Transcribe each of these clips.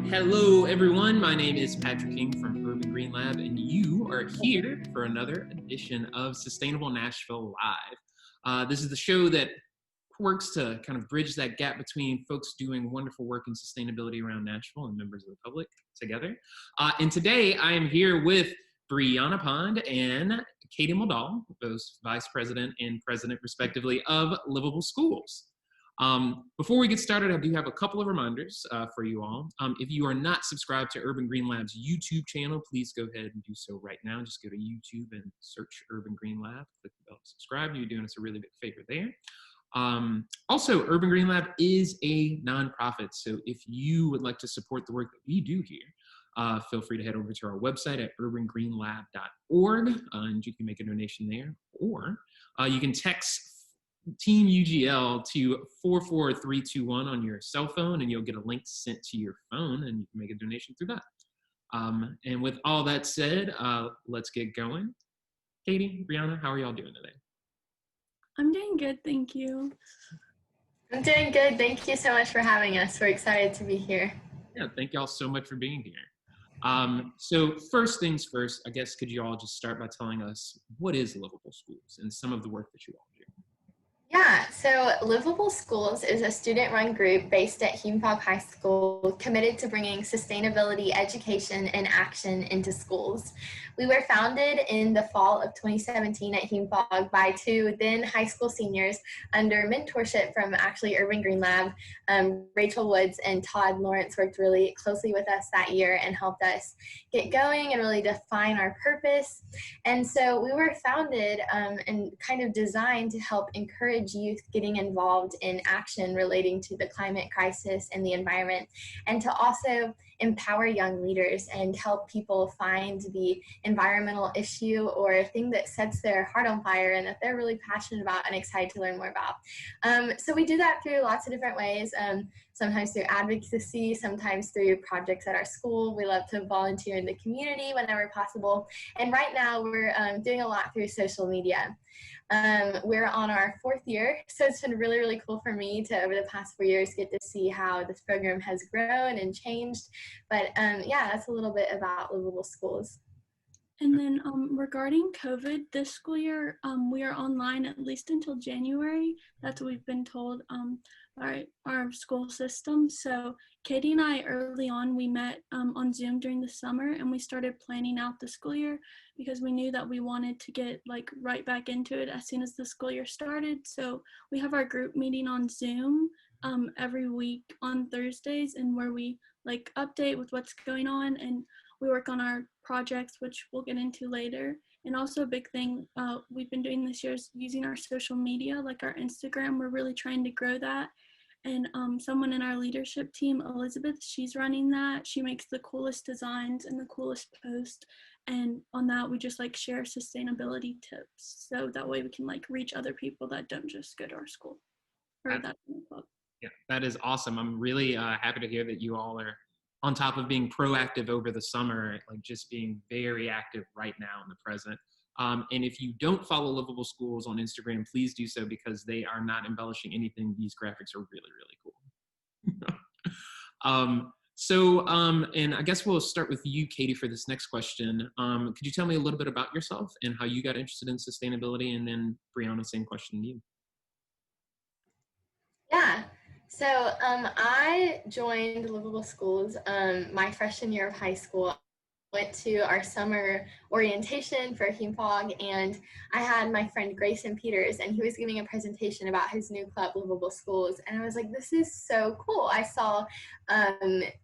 Hello, everyone. My name is Patrick King from Urban Green Lab, and you are here for another edition of Sustainable Nashville Live. This is the show that works to kind of bridge that gap between folks doing wonderful work in sustainability around Nashville and members of the public together. And today I am here with Briana Pond and Katie Madole, both Vice President and President, respectively, of Livable Schools. Before we get started, I do have a couple of reminders for you all. If you are not subscribed to Urban Green Lab's YouTube channel, please go ahead and do so right now. Just go to YouTube and search Urban Green Lab, click the bell to subscribe. You're doing us a really big favor there. Also, Urban Green Lab is a nonprofit, so if you would like to support the work that we do here, feel free to head over to our website at urbangreenlab.org, and you can make a donation there, or you can text Team UGL to 44321 on your cell phone, and you'll get a link sent to your phone, and you can make a donation through that. And with all that said, let's get going. Katie, Briana, how are y'all doing today? I'm doing good, thank you. I'm doing good. Thank you so much for having us. We're excited to be here. Yeah, thank y'all so much for being here. So first things first, I guess could you all just start by telling us what is Livable Schools and some of the work that you all do? Yeah, so Livable Schools is a student-run group based at Hume-Fogg High School committed to bringing sustainability education and action into schools. We were founded in the fall of 2017 at Hume-Fogg by two then high school seniors under mentorship from actually Urban Green Lab. Rachel Woods and Todd Lawrence worked really closely with us that year and helped us get going and really define our purpose. And so we were founded and kind of designed to help encourage youth getting involved in action relating to the climate crisis and the environment, and to also empower young leaders and help people find the environmental issue or thing that sets their heart on fire and that they're really passionate about and excited to learn more about. So we do that through lots of different ways, sometimes through advocacy, sometimes through projects at our school. We love to volunteer in the community whenever possible. And right now we're doing a lot through social media. We're on our fourth year, so it's been really, really cool for me to, over the past 4 years, get to see how this program has grown and changed. But yeah, that's a little bit about Livable Schools. And then regarding COVID, this school year, we are online at least until January. That's what we've been told by our school system. So Katie and I, early on, we met on Zoom during the summer, and we started planning out the school year because we knew that we wanted to get like right back into it as soon as the school year started. So we have our group meeting on Zoom every week on Thursdays, and where we like update with what's going on, and we work on our projects, which we'll get into later. And also a big thing we've been doing this year is using our social media, like our Instagram. We're really trying to grow that. And someone in our leadership team, Elizabeth, she's running that. She makes the coolest designs and the coolest posts. And on that, we just like share sustainability tips. So that way we can like reach other people that don't just go to our school or that club. Yeah, that is awesome. I'm really happy to hear that you all are on top of being proactive over the summer, like just being very active right now in the present. And if you don't follow Livable Schools on Instagram, please do so, because they are not embellishing anything. These graphics are really, really cool. And I guess we'll start with you, Katie, for this next question. Could you tell me a little bit about yourself and how you got interested in sustainability? And then Briana, same question to you. Yeah. So I joined Livable Schools my freshman year of high school. Went to our summer orientation for Hume-Fogg, and I had my friend Grayson Peters, and he was giving a presentation about his new club, Livable Schools, and I was like, this is so cool. I saw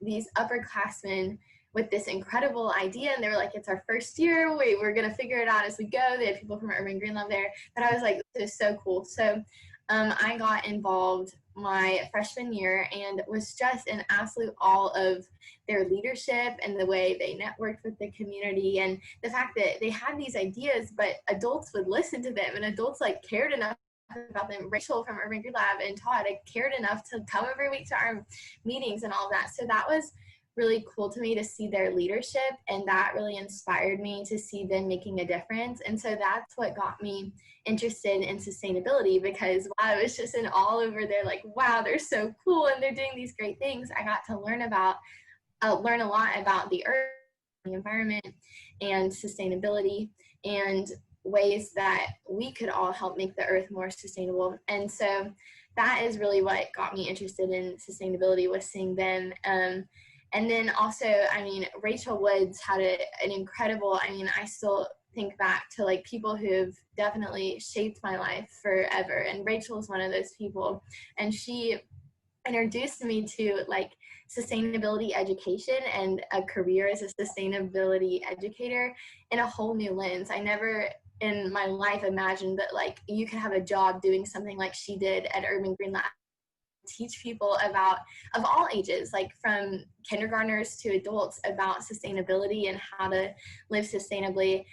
these upperclassmen with this incredible idea, and they were like, it's our first year, we're gonna figure it out as we go. They had people from Urban Green Lab there, but I was like, this is so cool. So I got involved my freshman year and was just in absolute awe of their leadership and the way they networked with the community, and the fact that they had these ideas, but adults would listen to them, and adults like cared enough about them. Rachel from Urban Green Lab and Todd cared enough to come every week to our meetings and all of that. So that was really cool to me to see their leadership, and that really inspired me to see them making a difference. And so that's what got me interested in sustainability, because while I was just in all over there, like, wow, they're so cool and they're doing these great things, I got to learn about learn a lot about the earth, the environment, and sustainability, and ways that we could all help make the earth more sustainable. And so that is really what got me interested in sustainability, was seeing them. And then also, I mean, Rachel Woods had an incredible, I mean, I still think back to like people who've definitely shaped my life forever. And Rachel is one of those people. And she introduced me to like sustainability education and a career as a sustainability educator in a whole new lens. I never in my life imagined that like you could have a job doing something like she did at Urban Green Lab, teach people about, of all ages, like from kindergartners to adults, about sustainability and how to live sustainably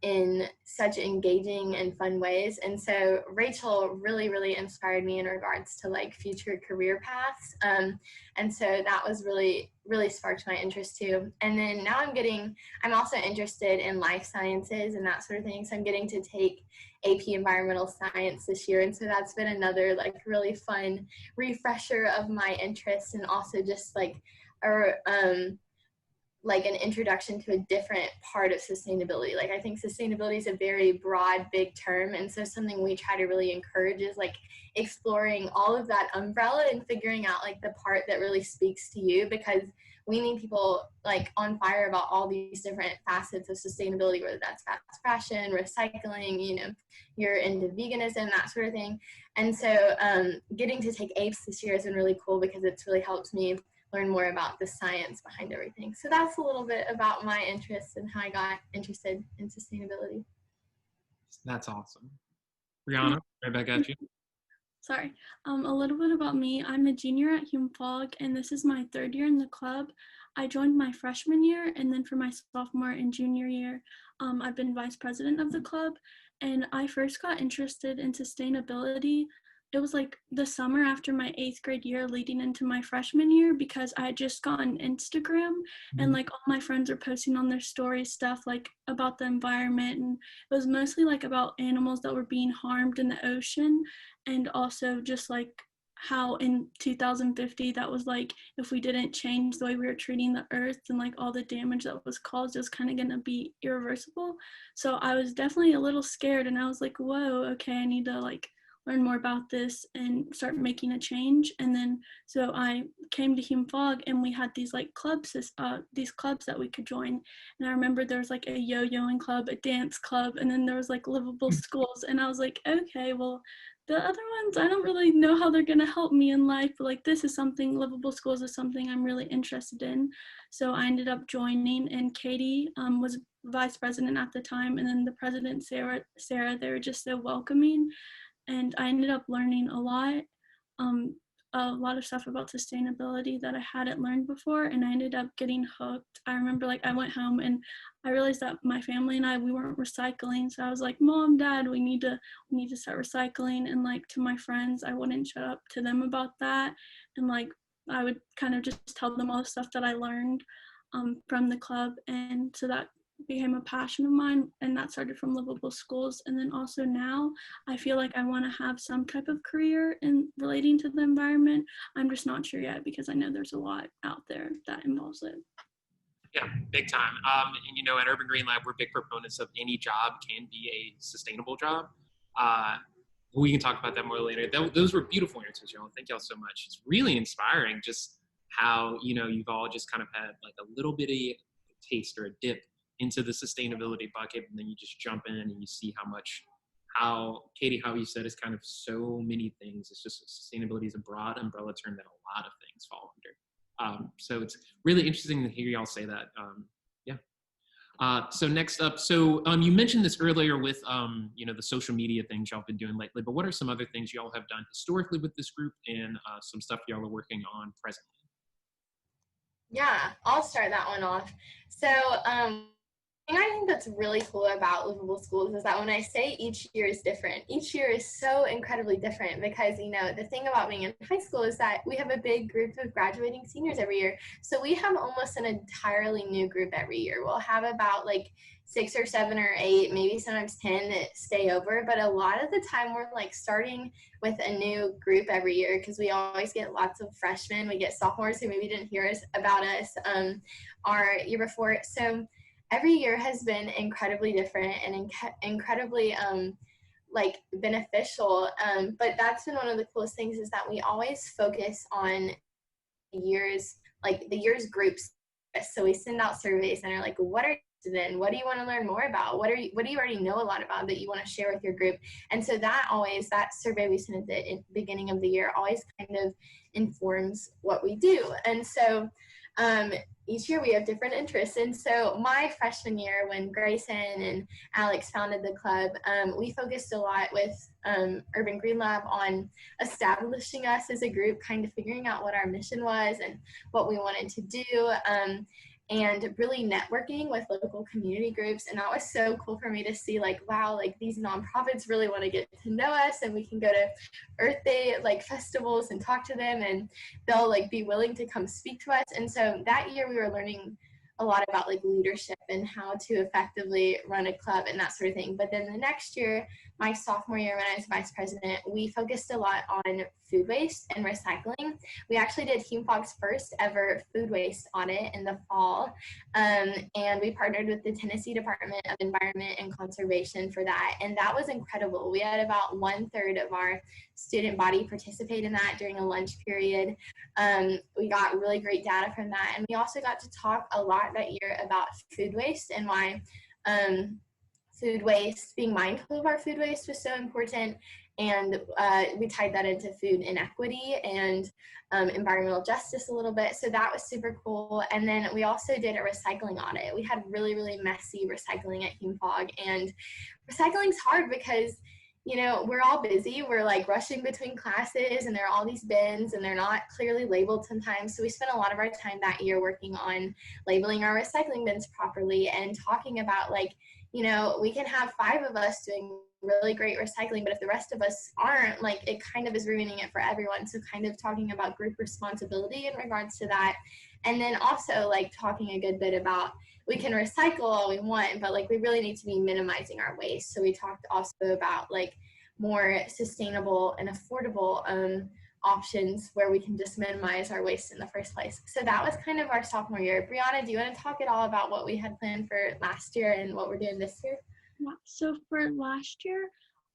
in such engaging and fun ways. And so Rachel really, really inspired me in regards to like future career paths. And so that was really, really sparked my interest too. And then now I'm also interested in life sciences and that sort of thing. So I'm getting to take AP Environmental Science this year. And so that's been another like really fun refresher of my interests, and also just like like an introduction to a different part of sustainability. Like I think sustainability is a very broad, big term. And so something we try to really encourage is like exploring all of that umbrella and figuring out like the part that really speaks to you, because we need people like on fire about all these different facets of sustainability, whether that's fast fashion, recycling, you know, you're into veganism, that sort of thing. And so getting to take APES this year has been really cool, because it's really helped me learn more about the science behind everything. So that's a little bit about my interests and how I got interested in sustainability. That's awesome. Briana, right back at you. Sorry. A little bit about me. I'm a junior at HumeFog, and this is my 3rd year in the club. I joined my freshman year, and then for my sophomore and junior year, I've been vice president of the club. And I first got interested in sustainability. It was like the summer after my 8th grade year leading into my freshman year, because I had just gotten Instagram and like all my friends are posting on their stories stuff like about the environment, and it was mostly like about animals that were being harmed in the ocean, and also just like how in 2050 that was like if we didn't change the way we were treating the earth and like all the damage that was caused, it was kind of going to be irreversible. So I was definitely a little scared, and I was like, whoa, okay, I need to like learn more about this and start making a change. And then so I came to HumeFog, and we had these like clubs, these clubs that we could join. And I remember there was like a yo-yoing club, a dance club, and then there was like Livable Schools. And I was like, okay, well, the other ones, I don't really know how they're gonna help me in life, but like this is something, Livable Schools is something I'm really interested in. So I ended up joining, and Katie was vice president at the time, and then the president, Sarah, they were just so welcoming. And I ended up learning a lot of stuff about sustainability that I hadn't learned before, and I ended up getting hooked. I remember like I went home and I realized that my family and I, we weren't recycling. So I was like, Mom, Dad, we need to start recycling. And like to my friends, I wouldn't shut up to them about that. And like I would kind of just tell them all the stuff that I learned from the club. And so that became a passion of mine, and that started from Livable Schools. And then also now I feel like I want to have some type of career in relating to the environment. I'm just not sure yet, because I know there's a lot out there that involves it. Yeah, big time. And you know, at Urban Green Lab, we're big proponents of any job can be a sustainable job. We can talk about that more later. Those were beautiful answers, y'all. Thank y'all so much. It's really inspiring just how, you know, you've all just kind of had like a little bitty taste or a dip into the sustainability bucket, and then you just jump in and you see how Katie, how you said, is kind of so many things. It's just sustainability is a broad umbrella term that a lot of things fall under. So it's really interesting to hear y'all say that. So next up, you mentioned this earlier with you know, the social media things y'all been doing lately, but what are some other things y'all have done historically with this group, and some stuff y'all are working on presently? Yeah, I'll start that one off. So thing I think that's really cool about Livable Schools is that when I say each year is different, each year is so incredibly different because, you know, the thing about being in high school is that we have a big group of graduating seniors every year. So we have almost an entirely new group every year. We'll have about like 6 or 7 or 8, maybe sometimes 10 that stay over. But a lot of the time we're like starting with a new group every year because we always get lots of freshmen. We get sophomores who maybe didn't hear about us our year before. So every year has been incredibly different and incredibly like beneficial. But that's been one of the coolest things is that we always focus on years, like the year's groups. So we send out surveys and are like, what are you interested in? What do you want to learn more about? What do you already know a lot about that you want to share with your group? And so that survey we send at the beginning of the year always kind of informs what we do. And so each year we have different interests. And so my freshman year when Grayson and Alex founded the club, we focused a lot with Urban Green Lab on establishing us as a group, kind of figuring out what our mission was and what we wanted to do. And really networking with local community groups. And that was so cool for me to see like, wow, like these nonprofits really want to get to know us and we can go to Earth Day like festivals and talk to them and they'll like be willing to come speak to us. And so that year we were learning a lot about like leadership and how to effectively run a club and that sort of thing. But then the next year, my sophomore year when I was vice president, we focused a lot on food waste and recycling. We actually did HUMFOG's first ever food waste audit in the fall. And we partnered with the Tennessee Department of Environment and Conservation for that. And that was incredible. We had about 1/3 of our student body participate in that during a lunch period. We got really great data from that. And we also got to talk a lot that year about food waste and why food waste, being mindful of our food waste was so important. And we tied that into food inequity and environmental justice a little bit. So that was super cool. And then we also did a recycling audit. We had really, really messy recycling at HUMFOG. And recycling's hard because, you know, we're all busy. We're like rushing between classes and there are all these bins and they're not clearly labeled sometimes. So we spent a lot of our time that year working on labeling our recycling bins properly and talking about like, you know, we can have 5 of us doing really great recycling, but if the rest of us aren't, like it kind of is ruining it for everyone. So kind of talking about group responsibility in regards to that. And then also like talking a good bit about we can recycle all we want, but like we really need to be minimizing our waste. So we talked also about like more sustainable and affordable options where we can just minimize our waste in the first place. So that was kind of our sophomore year. Briana, do you want to talk at all about what we had planned for last year and what we're doing this year? Yeah, so for last year,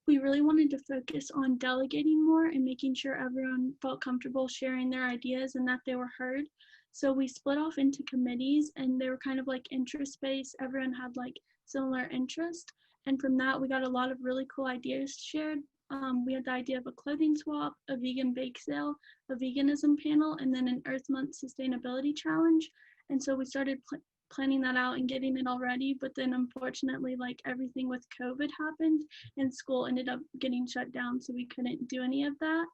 we really wanted to focus on delegating more and making sure everyone felt comfortable sharing their ideas and that they were heard. So we split off into committees and they were kind of like interest-based. Everyone had like similar interest. And from that, we got a lot of really cool ideas shared. We had the idea of a clothing swap, a vegan bake sale, a veganism panel, and then an Earth Month sustainability challenge. And so we started planning that out and getting it all ready, but then unfortunately like everything with COVID happened and school ended up getting shut down, so we couldn't do any of that.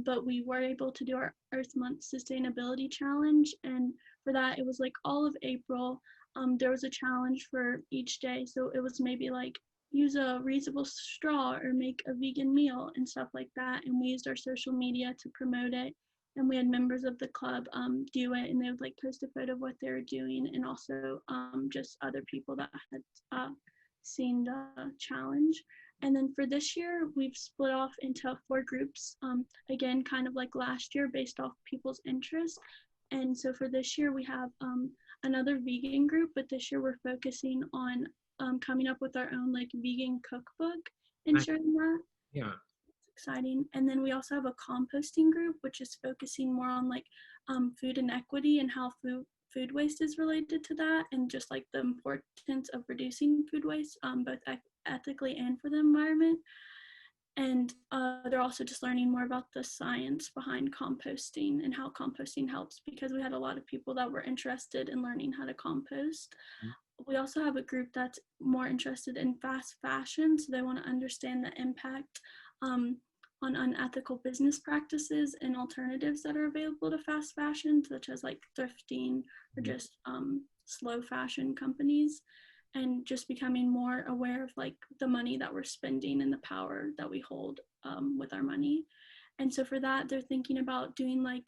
But we were able to do our Earth Month sustainability challenge, and for that it was like all of April. There was a challenge for each day, so it was maybe like use a reusable straw or make a vegan meal and stuff like that, and we used our social media to promote it. And we had members of the club do it, and they would like post a photo of what they were doing, and also just other people that had seen the challenge. And then for this year, we've split off into 4 groups, again, kind of like last year, based off people's interests. And so for this year, we have another vegan group, but this year we're focusing on coming up with our own like vegan cookbook and sharing that. Yeah. Exciting. And then we also have a composting group, which is focusing more on like food inequity and how food waste is related to that, and just like the importance of reducing food waste, both ethically and for the environment. And they're also just learning more about the science behind composting and how composting helps, because we had a lot of people that were interested in learning how to compost. We also have a group that's more interested in fast fashion, so they want to understand the impact on unethical business practices and alternatives that are available to fast fashion, such as like thrifting or just slow fashion companies. and just becoming more aware of like the money that we're spending and the power that we hold with our money. And so for that, they're thinking about doing like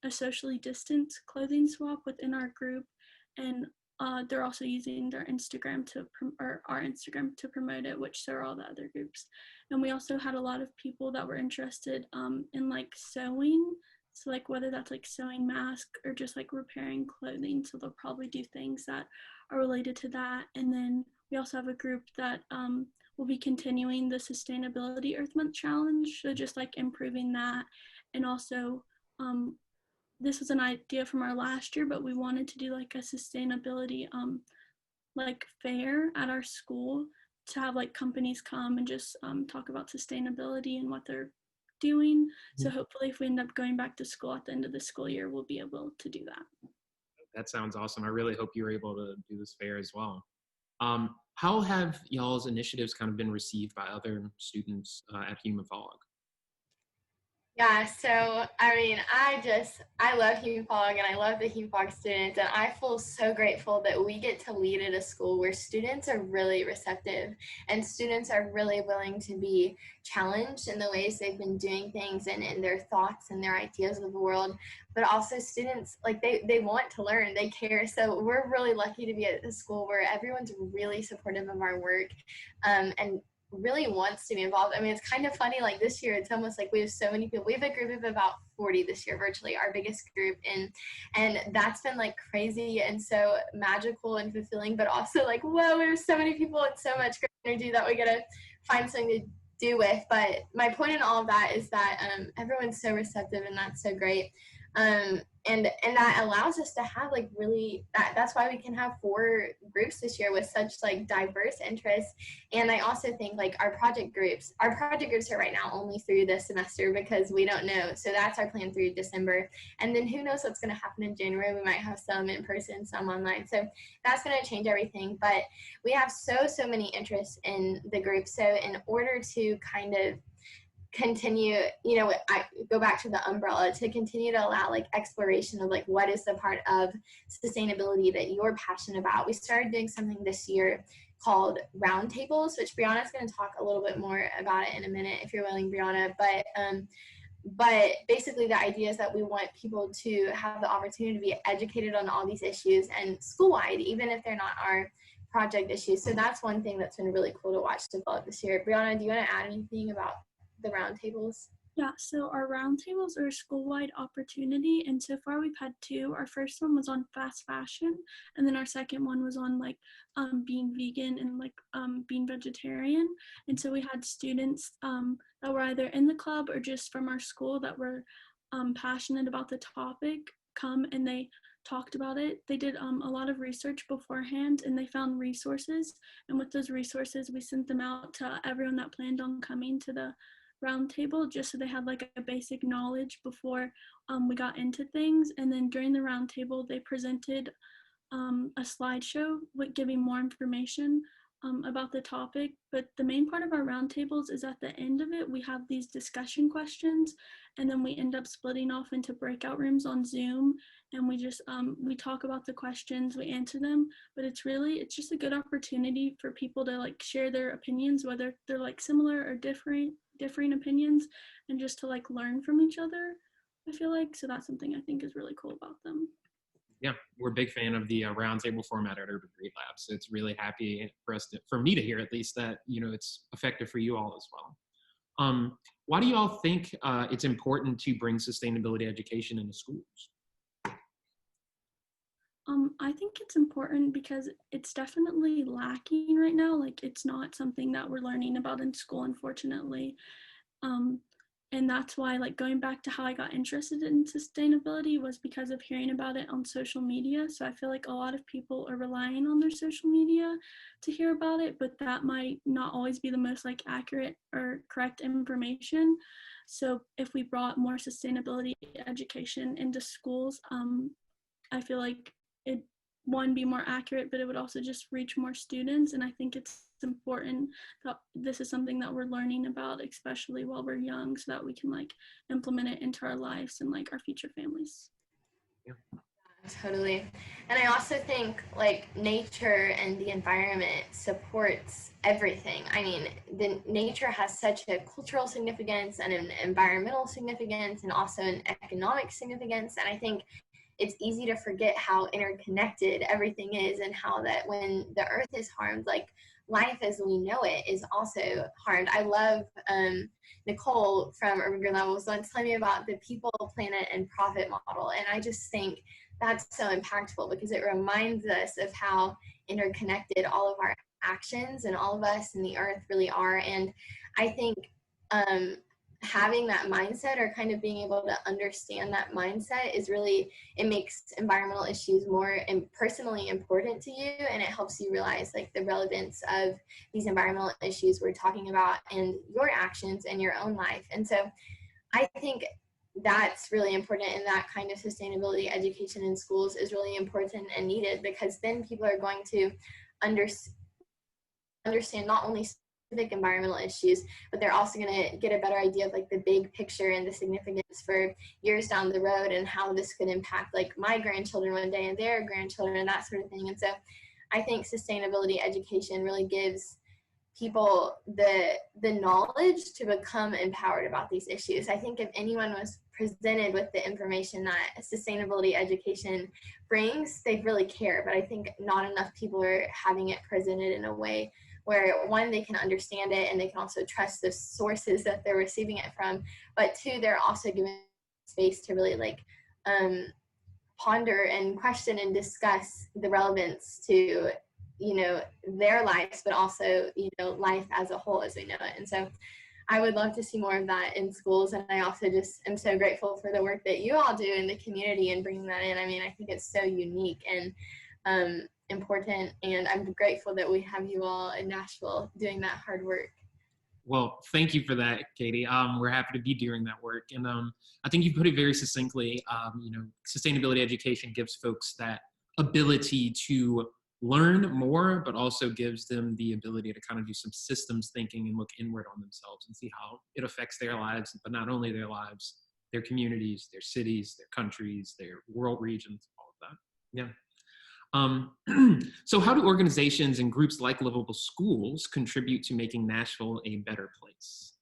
a socially distanced clothing swap within our group, and they're also using their Instagram or our Instagram to promote it, which so are all the other groups. And we also had a lot of people that were interested in like sewing. So like whether that's like sewing masks or just like repairing clothing. So they'll probably do things that are related to that. And then we also have a group that will be continuing the Sustainability Earth Month Challenge. So just like improving that. And also this was an idea from our last year, but we wanted to do like a sustainability like fair at our school to have like companies come and just talk about sustainability and what they're doing. So hopefully if we end up going back to school at the end of the school year, we'll be able to do that. That sounds awesome. I really hope you were able to do this fair as well. How have y'all's initiatives kind of been received by other students at Human Fog? Yeah, so I mean, I love HumeFog and I love the HumeFog students, and I feel so grateful that we get to lead at a school where students are really receptive and students are really willing to be challenged in the ways they've been doing things and in their thoughts and their ideas of the world. But also students, like they want to learn, they care. So we're really lucky to be at a school where everyone's really supportive of our work and really wants to be involved. I mean, it's kind of funny, like this year, it's almost like we have so many people. We have a group of about 40 this year, virtually our biggest group. And that's been like crazy and so magical and fulfilling, but also like, whoa, there's so many people and so much great energy that we got to find something to do with. But my point in all of that is that everyone's so receptive and that's so great. And that allows us to have like really that's why we can have 4 groups this year with such like diverse interests. And I also think like our project groups are right now only through this semester because we don't know, so that's our plan through December, and then who knows what's going to happen in January. We might have some in person, some online, so that's going to change everything. But we have so many interests in the group, so in order to kind of continue, I go back to the umbrella to continue to allow like exploration of like what is the part of sustainability that you're passionate about. We started doing something this year called roundtables, which Briana's going to talk a little bit more about it in a minute if you're willing, Briana. But basically the idea is that we want people to have the opportunity to be educated on all these issues and school-wide, even if they're not our project issues. So that's one thing that's been really cool to watch develop this year. Briana, do you want to add anything about the roundtables? Yeah, so our roundtables are a school-wide opportunity, and so far we've had 2. Our first one was on fast fashion, and then our second one was on like being vegan and like being vegetarian. And so we had students that were either in the club or just from our school that were passionate about the topic come and they talked about it. They did a lot of research beforehand and they found resources, and with those resources we sent them out to everyone that planned on coming to the roundtable just so they had like a basic knowledge before we got into things. And then during the roundtable they presented a slideshow with giving more information about the topic. But the main part of our roundtables is at the end of it we have these discussion questions, and then we end up splitting off into breakout rooms on Zoom, and we just we talk about the questions, we answer them. But it's just a good opportunity for people to like share their opinions, whether they're like similar or differing opinions, and just to like learn from each other, I feel like. So that's something I think is really cool about them. Yeah, we're a big fan of the roundtable format at Urban Green Lab, so it's really happy for me to hear at least that it's effective for you all as well. Why do you all think it's important to bring sustainability education into schools? I think it's important because it's definitely lacking right now. Like it's not something that we're learning about in school, unfortunately. And that's why, like, going back to how I got interested in sustainability was because of hearing about it on social media. So I feel like a lot of people are relying on their social media to hear about it, but that might not always be the most like accurate or correct information. So if we brought more sustainability education into schools, I feel like it be more accurate, but it would also just reach more students. And I think it's important that this is something that we're learning about, especially while we're young, so that we can like implement it into our lives and like our future families. Yeah. Totally. And I also think like nature and the environment supports everything. I mean, the nature has such a cultural significance and an environmental significance and also an economic significance. And I think it's easy to forget how interconnected everything is, and how that when the earth is harmed, like life as we know it is also harmed. I love Nicole from Urban Green Lab was once telling me about the people, planet, and profit model. And I just think that's so impactful because it reminds us of how interconnected all of our actions and all of us and the earth really are. And I think having that mindset, or kind of being able to understand that mindset, is really, it makes environmental issues more personally important to you, and it helps you realize like the relevance of these environmental issues we're talking about and your actions in your own life. And so I think that's really important, and that kind of sustainability education in schools is really important and needed, because then people are going to understand not only specific environmental issues, but they're also going to get a better idea of like the big picture and the significance for years down the road, and how this could impact like my grandchildren one day and their grandchildren and that sort of thing. And so I think sustainability education really gives people the knowledge to become empowered about these issues. I think if anyone was presented with the information that sustainability education brings, they'd really care. But I think not enough people are having it presented in a way where, one, they can understand it and they can also trust the sources that they're receiving it from, but two, they're also given space to really like ponder and question and discuss the relevance to, you know, their lives, but also, you know, life as a whole as we know it. And so I would love to see more of that in schools. And I also just am so grateful for the work that you all do in the community and bringing that in. I mean, I think it's so unique and important, and I'm grateful that we have you all in Nashville doing that hard work. Well, thank you for that, Katie. We're happy to be doing that work. And I think you put it very succinctly. You know, sustainability education gives folks that ability to learn more, but also gives them the ability to kind of do some systems thinking and look inward on themselves and see how it affects their lives, but not only their lives, their communities, their cities, their countries, their world regions, all of that. Yeah. So how do organizations and groups like Livable Schools contribute to making Nashville a better place?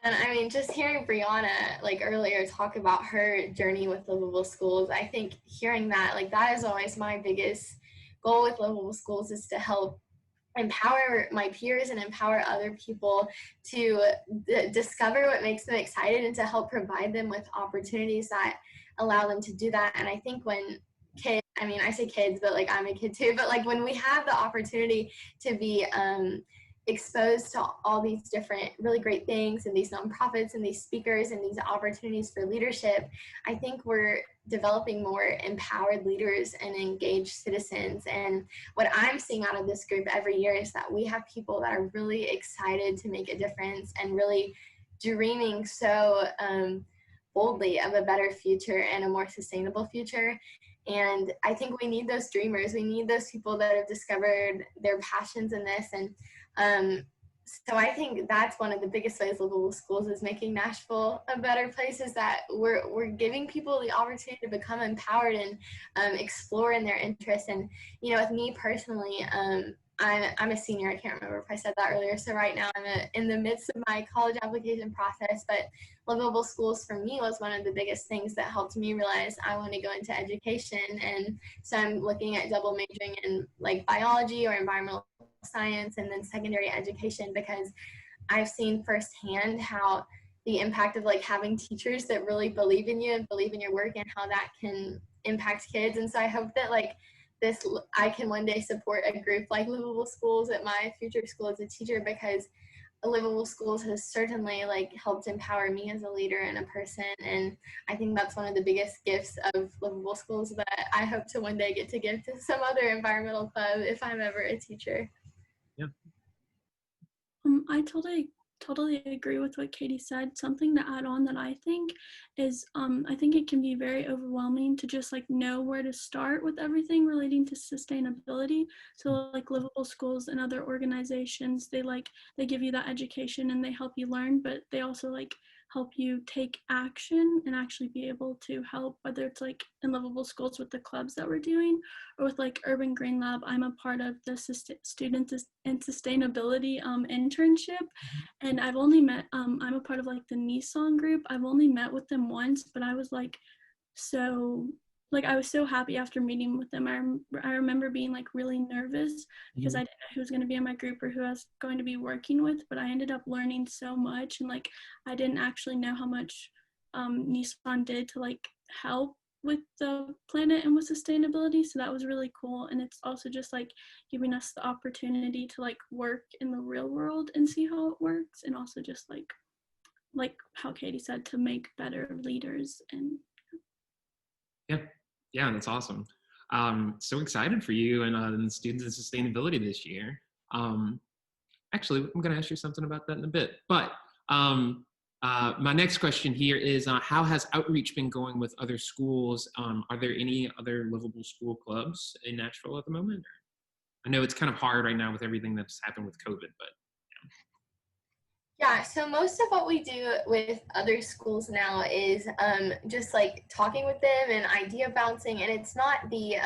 And I mean, just hearing Briana, like earlier, talk about her journey with Livable Schools, I think hearing that, like that is always my biggest goal with Livable Schools, is to help empower my peers and empower other people to discover what makes them excited, and to help provide them with opportunities that allow them to do that. And I think when kids, I mean, I say kids, but like I'm a kid too, but like when we have the opportunity to be exposed to all these different really great things and these nonprofits and these speakers and these opportunities for leadership, I think we're developing more empowered leaders and engaged citizens. And what I'm seeing out of this group every year is that we have people that are really excited to make a difference and really dreaming so boldly of a better future and a more sustainable future. And I think we need those dreamers. We need those people that have discovered their passions in this. And so I think that's one of the biggest ways Livable Schools is making Nashville a better place, is that we're giving people the opportunity to become empowered and explore in their interests. And, you know, with me personally, I'm a senior. I can't remember if I said that earlier. So right now I'm in the midst of my college application process, but Livable Schools for me was one of the biggest things that helped me realize I want to go into education. And so I'm looking at double majoring in like biology or environmental science and then secondary education, because I've seen firsthand how the impact of like having teachers that really believe in you and believe in your work, and how that can impact kids. And so I hope that like I can one day support a group like Livable Schools at my future school as a teacher, because Livable Schools has certainly like helped empower me as a leader and a person. And I think that's one of the biggest gifts of Livable Schools that I hope to one day get to give to some other environmental club if I'm ever a teacher. Yeah. I totally agree with what Katie said. Something to add on that I think is, I think it can be very overwhelming to just like know where to start with everything relating to sustainability. So like Livable Schools and other organizations, they give you that education and they help you learn, but they also like help you take action and actually be able to help, whether it's like in Livable Schools with the clubs that we're doing, or with like Urban Green Lab. I'm a part of the Students in Sustainability internship, and I've only met, I'm a part of like the Nissan group. I've only met with them once, but I was like, so like I was so happy after meeting with them. I remember being like really nervous because I didn't know who was going to be in my group or who I was going to be working with, but I ended up learning so much, and like I didn't actually know how much Nissan did to like help with the planet and with sustainability. So that was really cool, and it's also just like giving us the opportunity to like work in the real world and see how it works, and also just like how Katie said, to make better leaders. And Yeah, that's awesome. So excited for you and students in sustainability this year. Actually, I'm going to ask you something about that in a bit. But my next question here is, how has outreach been going with other schools? Are there any other livable school clubs in Nashville at the moment? I know it's kind of hard right now with everything that's happened with COVID, but Yeah, so most of what we do with other schools now is just like talking with them and idea bouncing. And it's not the,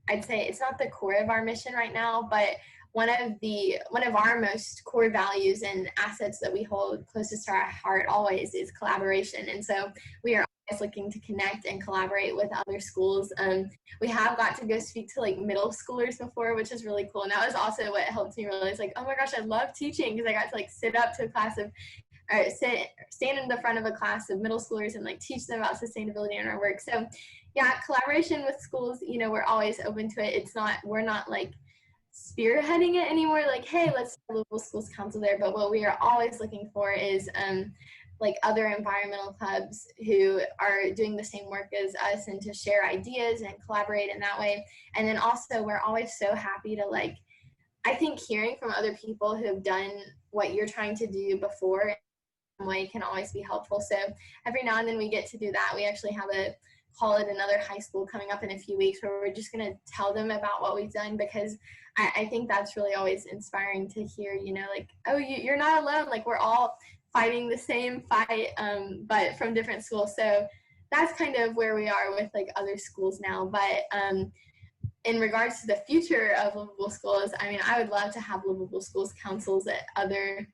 I'd say it's not the core of our mission right now, but one of our most core values and assets that we hold closest to our heart always is collaboration. And so we are always looking to connect and collaborate with other schools. We have got to go speak to like middle schoolers before, which is really cool. And that was also what helped me realize, like, oh my gosh, I love teaching, because I got to like sit up to a class of, or stand in the front of a class of middle schoolers and like teach them about sustainability in our work. So yeah, collaboration with schools, you know, we're always open to it. We're not like spearheading it anymore, like, hey, let's have a local schools council there. But what we are always looking for is like other environmental clubs who are doing the same work as us, and to share ideas and collaborate in that way. And then also we're always so happy to, like, I think hearing from other people who have done what you're trying to do before in some way can always be helpful. So every now and then we get to do that. We actually have a call at another high school coming up in a few weeks where we're just going to tell them about what we've done, because I think that's really always inspiring to hear, you know, like, oh, you're not alone. Like, we're all fighting the same fight, but from different schools. So that's kind of where we are with like other schools now. But in regards to the future of livable schools, I mean, I would love to have livable schools councils at other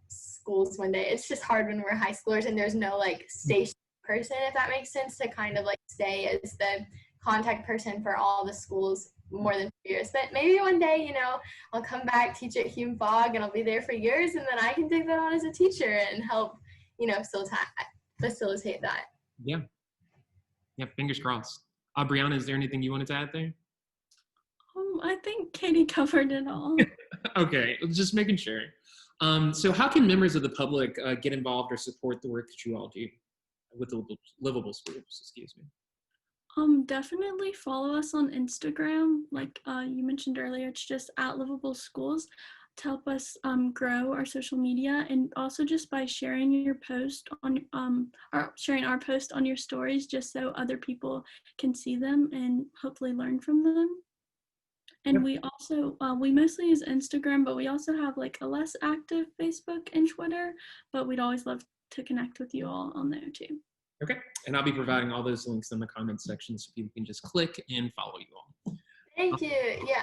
schools one day. It's just hard when we're high schoolers and there's no like station person, if that makes sense, to kind of like stay as the contact person for all the schools more than 2 years. But maybe one day, you know, I'll come back, teach at Hume Fog, and I'll be there for years, and then I can take that on as a teacher and help, you know, facilitate that. yeah, fingers crossed. Briana, is there anything you wanted to add there? I think Katie covered it all. Okay, just making sure. So how can members of the public get involved or support the work that you all do with the livable schools? Excuse me. Definitely follow us on Instagram. Like you mentioned earlier, it's just at Livable Schools, to help us grow our social media, and also just by sharing your post on sharing our post on your stories, just so other people can see them and hopefully learn from them. And we also we mostly use Instagram, but we also have like a less active Facebook and Twitter, but we'd always love to connect with you all on there too. Okay, and I'll be providing all those links in the comments section so people can just click and follow you all. Thank you. Yeah.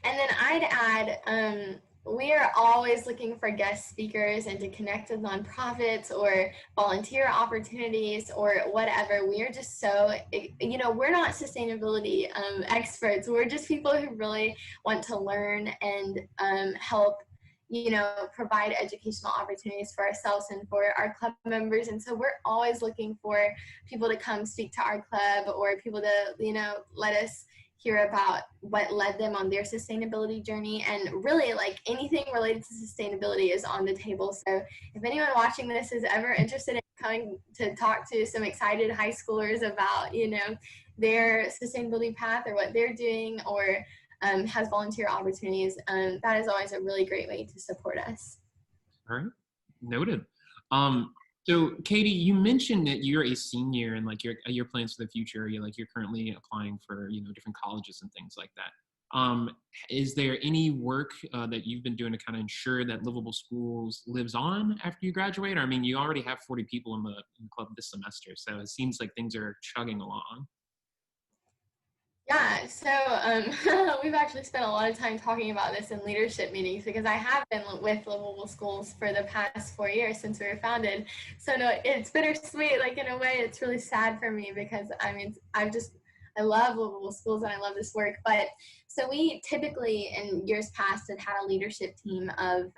And then I'd add, we are always looking for guest speakers and to connect with nonprofits or volunteer opportunities or whatever. We are just so, you know, we're not sustainability experts. We're just people who really want to learn and help, you know, provide educational opportunities for ourselves and for our club members. And so we're always looking for people to come speak to our club, or people to, you know, let us hear about what led them on their sustainability journey. And really, like, anything related to sustainability is on the table. So if anyone watching this is ever interested in coming to talk to some excited high schoolers about, you know, their sustainability path or what they're doing, or has volunteer opportunities, that is always a really great way to support us. All right, noted. So Katie, you mentioned that you're a senior and like your plans for the future. You're currently applying for, you know, different colleges and things like that. Is there any work that you've been doing to kind of ensure that Livable Schools lives on after you graduate? Or, I mean, you already have 40 people in the club this semester, so it seems like things are chugging along. Yeah, so we've actually spent a lot of time talking about this in leadership meetings because I have been with Livable Schools for the past 4 years since we were founded. So no, it's bittersweet. Like in a way, it's really sad for me because I mean, I love Livable Schools and I love this work. But so we typically in years past had had a leadership team of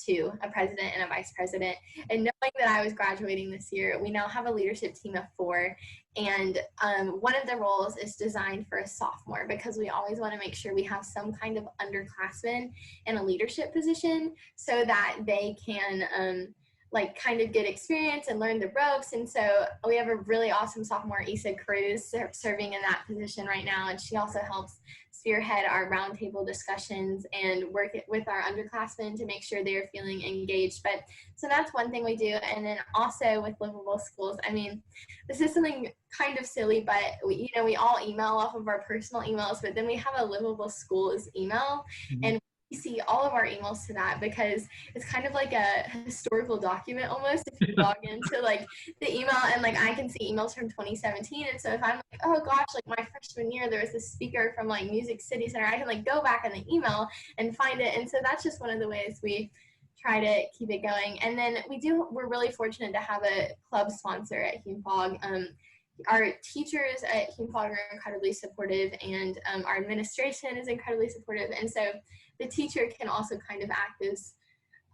two, a president and a vice president. And knowing that I was graduating this year, we now have a leadership team of 4. And one of the roles is designed for a sophomore because we always want to make sure we have some kind of underclassmen in a leadership position so that they can like kind of get experience and learn the ropes. And so we have a really awesome sophomore, Issa Cruz, serving in that position right now. And she also helps spearhead our roundtable discussions and work with our underclassmen to make sure they're feeling engaged. But so that's one thing we do. And then also with Livable Schools, I mean, this is something kind of silly, but we all email off of our personal emails, but then we have a Livable Schools email. Mm-hmm. And we see all of our emails to that because it's kind of like a historical document almost if you log into like the email, and like I can see emails from 2017. And so if I'm like, oh gosh, like my freshman year there was this speaker from like Music City Center, I can like go back in the email and find it. And so that's just one of the ways we try to keep it going. And then we're really fortunate to have a club sponsor at HUMPOG. Our teachers at HUMPOG are incredibly supportive, and our administration is incredibly supportive. And so the teacher can also kind of act as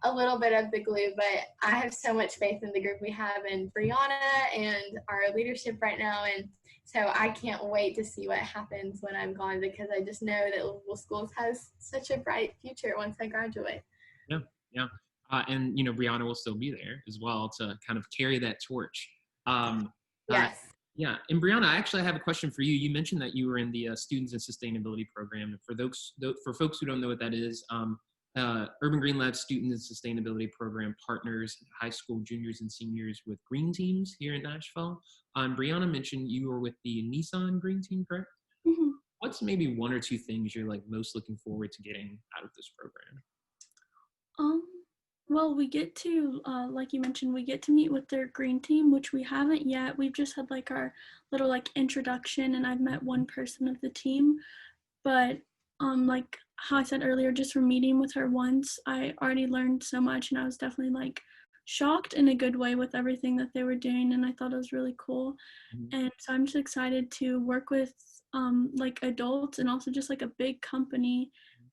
a little bit of the glue, but I have so much faith in the group we have in Briana and our leadership right now. And so I can't wait to see what happens when I'm gone because I just know that Livable Schools has such a bright future once I graduate. Yeah. And, Briana will still be there as well to kind of carry that torch. Yes. Yeah, and Briana, I actually have a question for you. You mentioned that you were in the Students and Sustainability Program. And for folks who don't know what that is, Urban Green Lab Student and Sustainability Program partners high school juniors and seniors with green teams here in Nashville. Briana mentioned you were with the Nissan Green Team, correct? Mm-hmm. What's maybe one or two things you're like most looking forward to getting out of this program? Well, we get to, like you mentioned, we get to meet with their green team, which we haven't yet. We've just had like our little like introduction, and I've met one person of the team. But like how I said earlier, just from meeting with her once, I already learned so much, and I was definitely like shocked in a good way with everything that they were doing, and I thought it was really cool. Mm-hmm. And so I'm just excited to work with like adults and also just like a big company,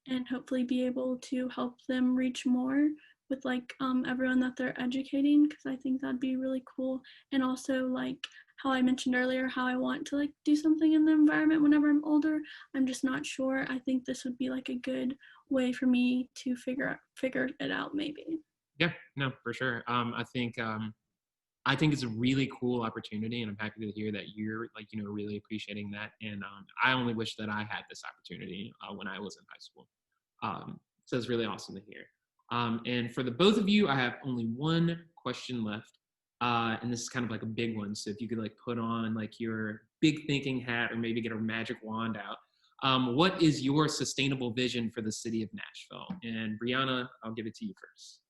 and hopefully be able to help them reach more with like everyone that they're educating, because I think that'd be really cool. And also like how I mentioned earlier, how I want to like do something in the environment whenever I'm older. I'm just not sure. I think this would be like a good way for me to figure it out maybe. Yeah, no, for sure. I think it's a really cool opportunity, and I'm happy to hear that you're like, really appreciating that. And I only wish that I had this opportunity when I was in high school. So it's really awesome to hear. And for the both of you, I have only one question left. And this is kind of like a big one. So if you could like put on like your big thinking hat or maybe get a magic wand out. What is your sustainable vision for the city of Nashville? And Briana, I'll give it to you first.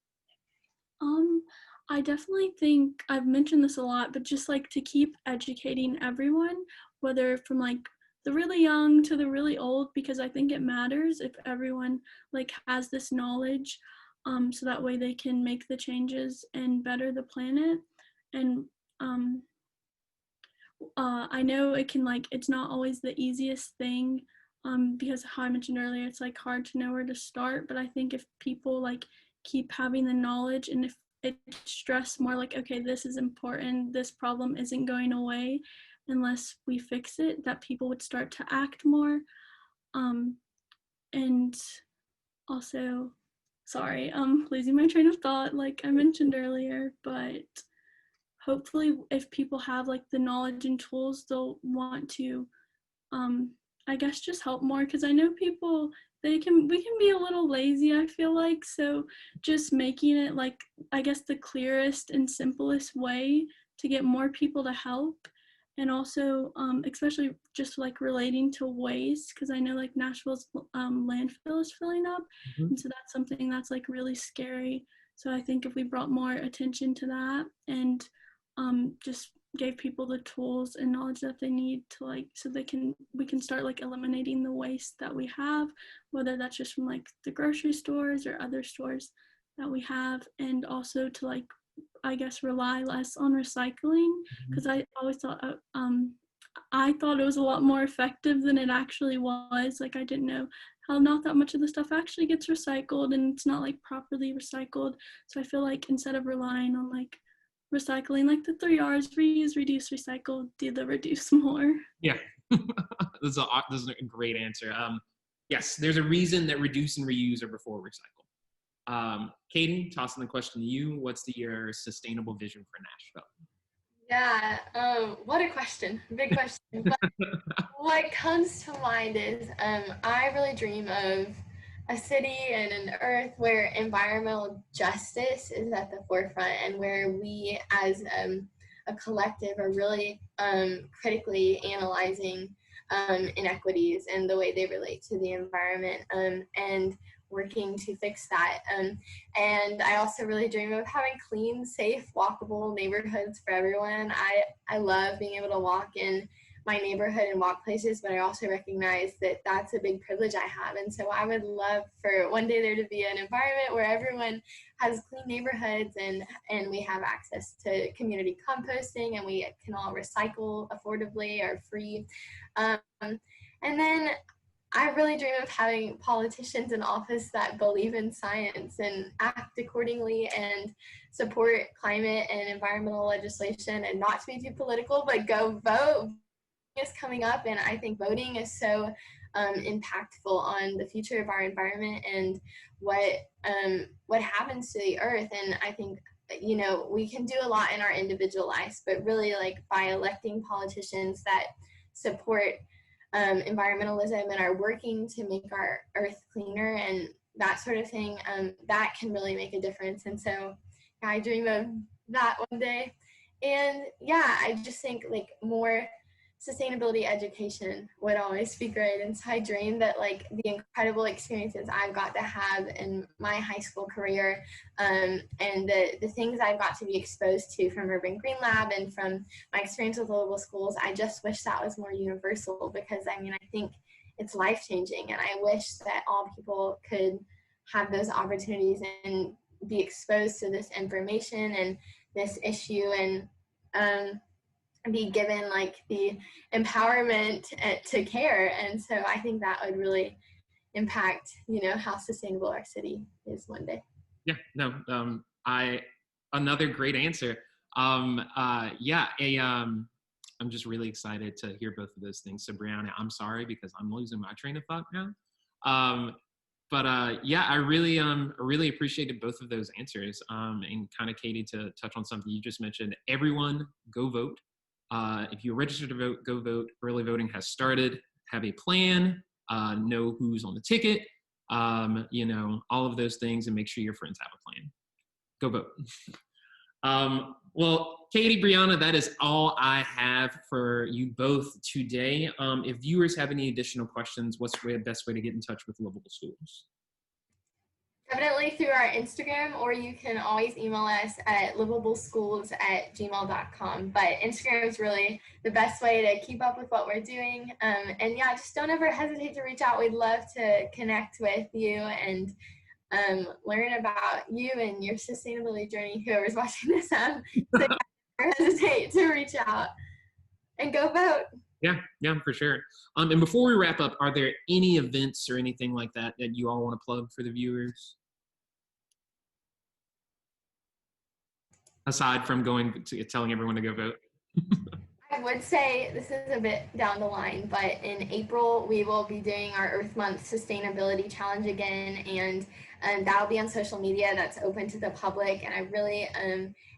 I definitely think I've mentioned this a lot, but just like to keep educating everyone, whether from like the really young to the really old, because I think it matters if everyone like has this knowledge, so that way they can make the changes and better the planet. And I know it can like, it's not always the easiest thing, because how I mentioned earlier, it's like hard to know where to start. But I think if people like keep having the knowledge, and if it stress more like, okay, this is important, this problem isn't going away unless we fix it, that people would start to act more. And also, sorry, losing my train of thought like I mentioned earlier, but hopefully if people have like the knowledge and tools, they'll want to I guess just help more, because I know people, we can be a little lazy, I feel like. So just making it like, I guess, the clearest and simplest way to get more people to help, and also especially just like relating to waste, because I know like Nashville's landfill is filling up, and so that's something that's like really scary. So I think if we brought more attention to that and just gave people the tools and knowledge that they need to like, so we can start like eliminating the waste that we have, whether that's just from like the grocery stores or other stores that we have, and also to like, I guess, rely less on recycling, because I always thought I thought it was a lot more effective than it actually was. Like, I didn't know how not that much of the stuff actually gets recycled, and it's not like properly recycled. So I feel like instead of relying on like recycling, like the 3 R's: reuse, reduce, recycle, do the reduce more. Yeah, this is a great answer. Yes, there's a reason that reduce and reuse are before recycle. Katie, tossing the question to you, what's your sustainable vision for Nashville? Yeah, what a question. Big question. But what comes to mind is I really dream of a city and an earth where environmental justice is at the forefront, and where we as a collective are really critically analyzing inequities and the way they relate to the environment, and working to fix that. And I also really dream of having clean, safe, walkable neighborhoods for everyone. I love being able to walk in my neighborhood and walk places, but I also recognize that that's a big privilege I have. And so I would love for one day there to be an environment where everyone has clean neighborhoods, and we have access to community composting, and we can all recycle affordably or free. And then I really dream of having politicians in office that believe in science and act accordingly and support climate and environmental legislation, and not to be too political, but go vote. Is coming up, and I think voting is so impactful on the future of our environment and what happens to the earth. And I think, you know, we can do a lot in our individual lives, but really, like, by electing politicians that support environmentalism and are working to make our earth cleaner and that sort of thing, that can really make a difference. And so I dream of that one day. And yeah, I just think like more sustainability education would always be great. And so I dream that like the incredible experiences I've got to have in my high school career, and the things I've got to be exposed to from Urban Green Lab and from my experience with Livable schools, I just wish that was more universal, because I mean, I think it's life-changing, and I wish that all people could have those opportunities and be exposed to this information and this issue, and be given like the empowerment to care. And so I think that would really impact, you know, how sustainable our city is one day. Yeah, no, another great answer. I'm just really excited to hear both of those things. So Briana, I'm sorry because I'm losing my train of thought now. Yeah, I really appreciated both of those answers. And kind of, Katie, to touch on something you just mentioned, everyone go vote. If you're registered to vote, go vote. Early voting has started. Have a plan. Know who's on the ticket. You know, all of those things, and make sure your friends have a plan. Go vote. Well, Katie, Briana, that is all I have for you both today. If viewers have any additional questions, what's the best way to get in touch with Livable Schools? Definitely through our Instagram, or you can always email us at livableschools@gmail.com. But Instagram is really the best way to keep up with what we're doing. And yeah, just don't ever hesitate to reach out. We'd love to connect with you and learn about you and your sustainability journey, whoever's watching this. So never hesitate to reach out and go vote. Yeah, for sure. And before we wrap up, are there any events or anything like that that you all want to plug for the viewers? Aside from telling everyone to go vote. I would say this is a bit down the line, but in April, we will be doing our Earth Month Sustainability Challenge again, and that'll be on social media. That's open to the public, and I really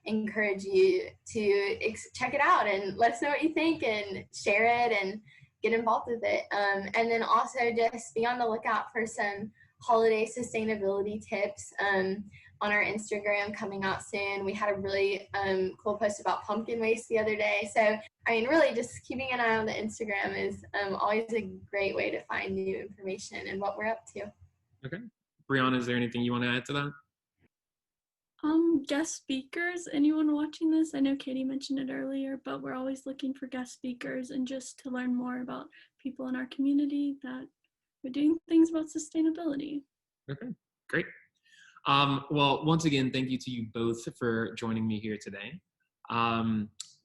encourage you to check it out and let us know what you think and share it and get involved with it. And then also just be on the lookout for some holiday sustainability tips. on our Instagram coming out soon. We had a really cool post about pumpkin waste the other day. So, I mean, really just keeping an eye on the Instagram is always a great way to find new information and what we're up to. Okay. Briana, is there anything you want to add to that? Guest speakers, anyone watching this? I know Katie mentioned it earlier, but we're always looking for guest speakers and just to learn more about people in our community that are doing things about sustainability. Okay, great. Well, once again, thank you to you both for joining me here today.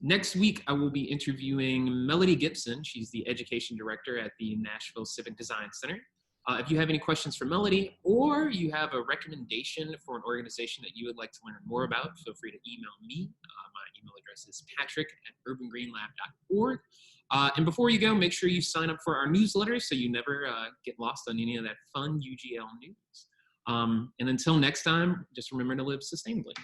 Next week, I will be interviewing Melody Gibson. She's the education director at the Nashville Civic Design Center. If you have any questions for Melody, or you have a recommendation for an organization that you would like to learn more about, feel free to email me. My email address is patrick@urbangreenlab.org. And before you go, make sure you sign up for our newsletter so you never get lost on any of that fun UGL news. And until next time, just remember to live sustainably.